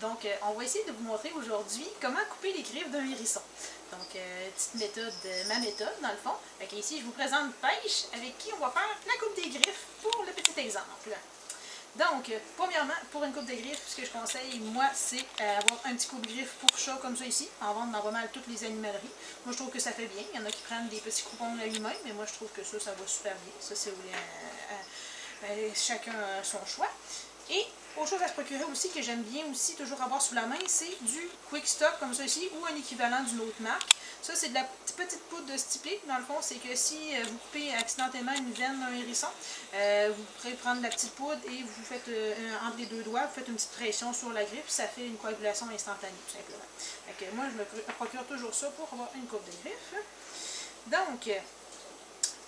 Donc, on va essayer de vous montrer aujourd'hui comment couper les griffes d'un hérisson. Donc, petite méthode, ma méthode dans le fond. Fait ici, je vous présente Pêche, avec qui on va faire la coupe des griffes pour le petit exemple. Donc, premièrement, pour une coupe de griffes, ce que je conseille, moi, c'est avoir un petit coupe-griffe pour chat comme ça ici. En vente dans pas mal toutes les animaleries. Moi, je trouve que ça fait bien. Il y en a qui prennent des petits coupons à lui-même, mais moi, je trouve que ça va super bien. Ça, c'est chacun son choix. Et autre chose à se procurer aussi, que j'aime bien aussi toujours avoir sous la main, c'est du Quick Stop comme ça ici, ou un équivalent d'une autre marque. Ça, c'est de la petite poudre de stippler. Dans le fond, c'est que si vous coupez accidentellement une veine d'un hérisson, vous pourrez prendre la petite poudre et vous faites, entre les deux doigts, vous faites une petite pression sur la griffe, ça fait une coagulation instantanée, tout simplement. Donc, moi, je me procure toujours ça pour avoir une coupe de griffes. Donc,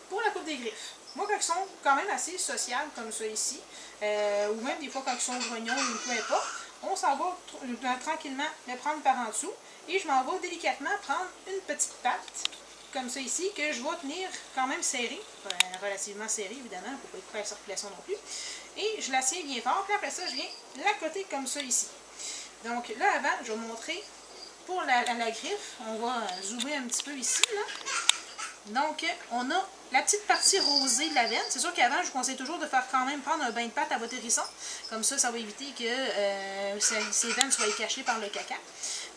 pour la coupe des griffes, moi, quand ils sont quand même assez sociables, comme ça ici, ou même des fois quand ils sont grognons ou peu importe, on s'en va tranquillement le prendre par en dessous et je m'en vais délicatement prendre une petite patte, comme ça ici, que je vais tenir quand même serrée, relativement serrée évidemment, pour pas couper la circulation non plus, et je la tiens bien fort, puis après ça, je viens la coter comme ça ici. Donc là, avant, je vais vous montrer pour la griffe, on va zoomer un petit peu ici, là. Donc, on a la petite partie rosée de la veine. C'est sûr qu'avant, je vous conseille toujours de faire quand même prendre un bain de pâte à votre hérisson. Comme ça, ça va éviter que ces veines soient cachées par le caca.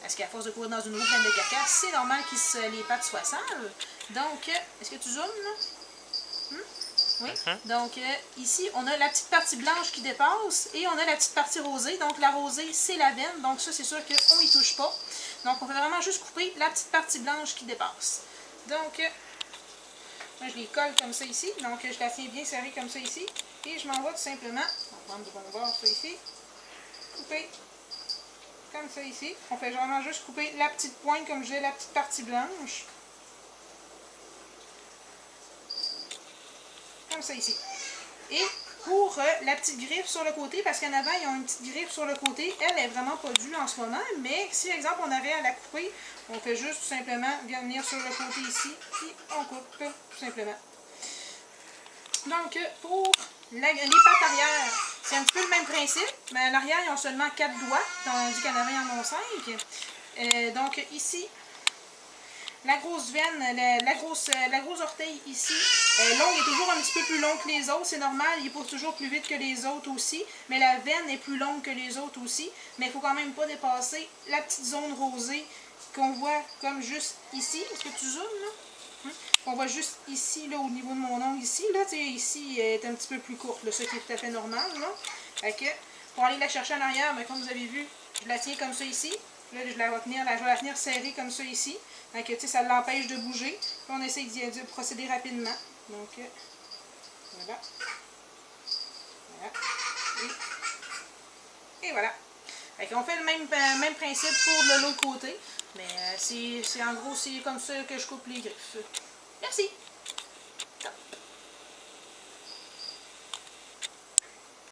Parce qu'à force de courir dans une eau pleine de caca, c'est normal que les pattes soient sales. Donc, est-ce que tu zoomes là? Oui. Donc, ici, on a la petite partie blanche qui dépasse et on a la petite partie rosée. Donc, la rosée, c'est la veine. Donc, ça, c'est sûr qu'on n'y touche pas. Donc, on fait vraiment juste couper la petite partie blanche qui dépasse. Donc, moi, je les colle comme ça ici. Donc, je la tiens bien serrée comme ça ici. Et je m'en vais tout simplement, on va prendre du bon bord, ça ici, couper comme ça ici. On fait vraiment juste couper la petite pointe, comme j'ai la petite partie blanche. Comme ça ici. Et pour la petite griffe sur le côté, parce qu'en avant, ils ont une petite griffe sur le côté. Elle n'est vraiment pas due en ce moment, mais si, par exemple, on avait à la couper, on fait juste tout simplement venir sur le côté ici, puis on coupe tout simplement. Donc, pour les pattes arrière, c'est un petit peu le même principe, mais à l'arrière, ils ont seulement 4 doigts, tandis qu'en avant, ils en ont 5. Donc, ici, la grosse veine, la grosse orteil ici, l'ongle est toujours un petit peu plus long que les autres, c'est normal, il pousse toujours plus vite que les autres aussi, mais la veine est plus longue que les autres aussi, mais il ne faut quand même pas dépasser la petite zone rosée qu'on voit comme juste ici. Est-ce que tu zoomes là? On voit juste ici, là, au niveau de mon ongle ici, là, ici, elle est un petit peu plus courte, là, ce qui est tout à fait normal, là. Fait que, pour aller la chercher en arrière, mais comme vous avez vu, je la tiens comme ça ici. Là, je vais la tenir serrée comme ça ici. Donc, tu sais, ça l'empêche de bouger. Puis, on essaie de procéder rapidement. Donc, voilà. Voilà. Et voilà. Fait qu'on fait le même principe pour l'autre côté. Mais c'est en gros, c'est comme ça que je coupe les griffes. Merci!